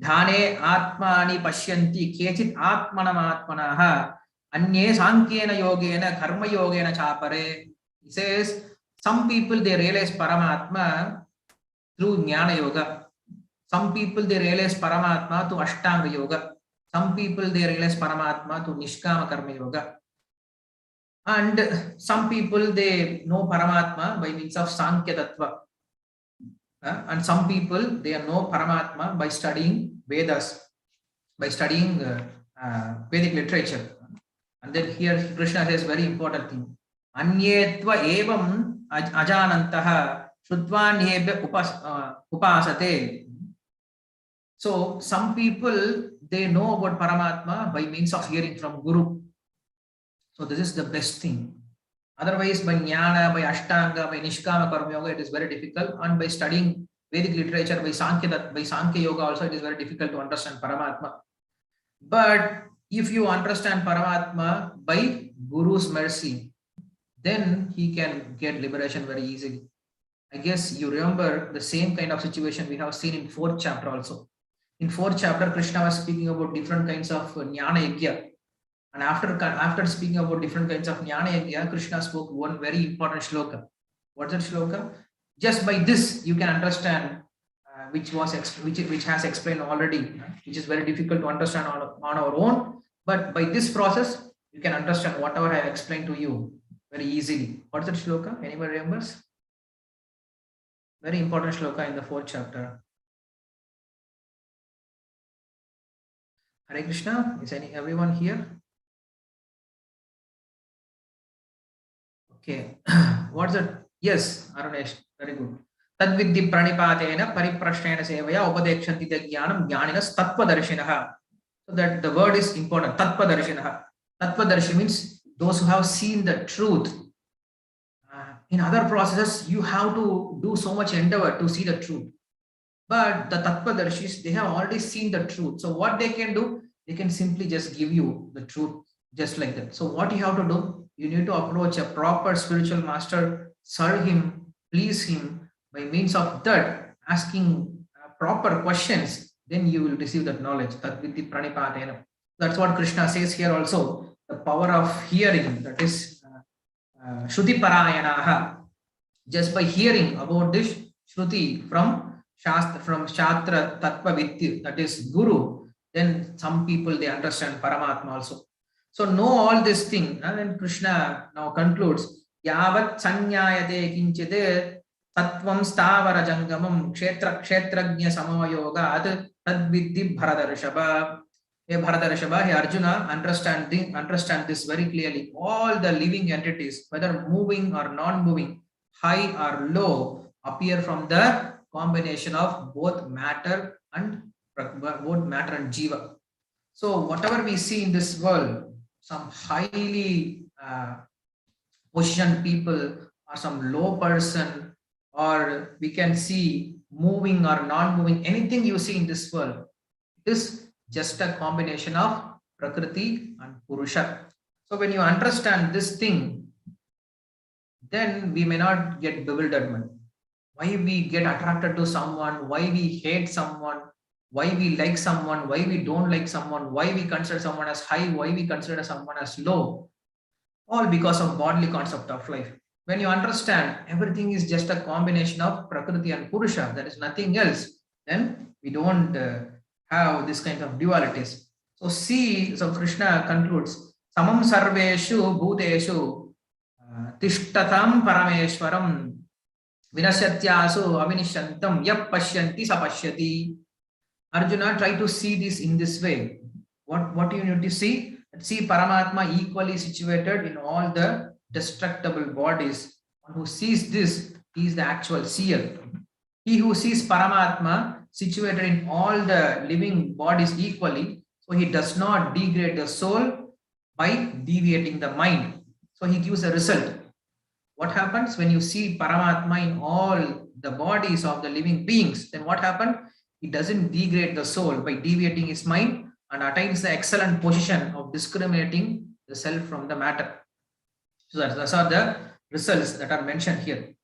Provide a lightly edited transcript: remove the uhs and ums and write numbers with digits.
dhane atmani pashyanti kechit atmanam anye sankhena yogena karma yogena chapare. He says some people they realize Paramatma through Jnana Yoga. Some people they realize Paramatma through Ashtanga Yoga. Some people they realize Paramatma through Nishkama Karma Yoga. And some people they know Paramatma by means of Sankhya Tattva. And some people they know Paramatma by studying Vedas, by studying Vedic literature. And then here Krishna says very important thing. Anyetva evam ajanantaha shuddvanyebhya upasate. So some people they know about Paramatma by means of hearing from Guru. So this is the best thing. Otherwise, by Jnana, by Ashtanga, by Nishkama Karma Yoga, it is very difficult. And by studying Vedic literature, by Sankhya Yoga also, it is very difficult to understand Paramatma. But if you understand Paramatma by Guru's mercy, then he can get liberation very easily. I guess you remember the same kind of situation we have seen in 4th chapter also. In 4th chapter, Krishna was speaking about different kinds of Jnana Yajna. And after speaking about different kinds of Jnana Yajna, Krishna spoke one very important shloka. What's that shloka? Just by this, you can understand which has explained already, which is very difficult to understand on our own. But by this process, you can understand whatever I have explained to you very easily. What's that shloka? Anybody remembers? Very important shloka in the 4th chapter. Hare Krishna. Is everyone here? Okay. What's it? Yes, Arunesh. Very good. Tadvidhi pranipatena pariprashnena sevaya upadekshanti jnanam jnaninas tattvadarshinaha. So that the word is important. Tattvadarshinaha. Tattvadarshi means those who have seen the truth. In other processes, you have to do so much endeavor to see the truth. But the Tattvadarshis, they have already seen the truth. So what they can do, they can simply just give you the truth just like that. So what you have to do, you need to approach a proper spiritual master, serve him, please him, by means of that, asking proper questions, then you will receive that knowledge. Tadvidhi pranipatena. That's what Krishna says here also. The power of hearing, that is Shruti Parayanaha. Just by hearing about this Shruti from Shastra Tattva Vidya, that is Guru, then some people they understand Paramatma also. So know all this thing, and Krishna now concludes, Yavat Sanyayate Kinchide Tattvam Stavara Jangamam Kshetra Kshetrajna Samayoga Tadvidhi Bharadarshaba. Hey Bharadarshaba, hey Arjuna, understand this very clearly. All the living entities, whether moving or non-moving, high or low, appear from the combination of both matter and jiva. So whatever we see in this world, some highly positioned people or some low person, or we can see moving or non-moving, anything you see in this world, it is just a combination of Prakriti and Purusha. So when you understand this thing, then we may not get bewilderment. Why we get attracted to someone, why we hate someone, why we like someone, why we don't like someone, why we consider someone as high, why we consider someone as low, all because of bodily concept of life. When you understand everything is just a combination of Prakriti and Purusha, there is nothing else, then we don't have this kind of dualities. So Krishna concludes, Samam Sarveshu Bhuteshu Tishtatam Parameshwaram Vinashatyasu Avinishantam Yap Pashyanti Sapashyati. Arjuna, try to see this in this way. What do you need to see? See Paramatma equally situated in all the destructible bodies. One who sees this, he is the actual seer. He who sees Paramatma situated in all the living bodies equally, so he does not degrade the soul by deviating the mind. So he gives a result. What happens when you see Paramatma in all the bodies of the living beings? Then what happened? He doesn't degrade the soul by deviating his mind and attains the excellent position of discriminating the self from the matter. So those are the results that are mentioned here.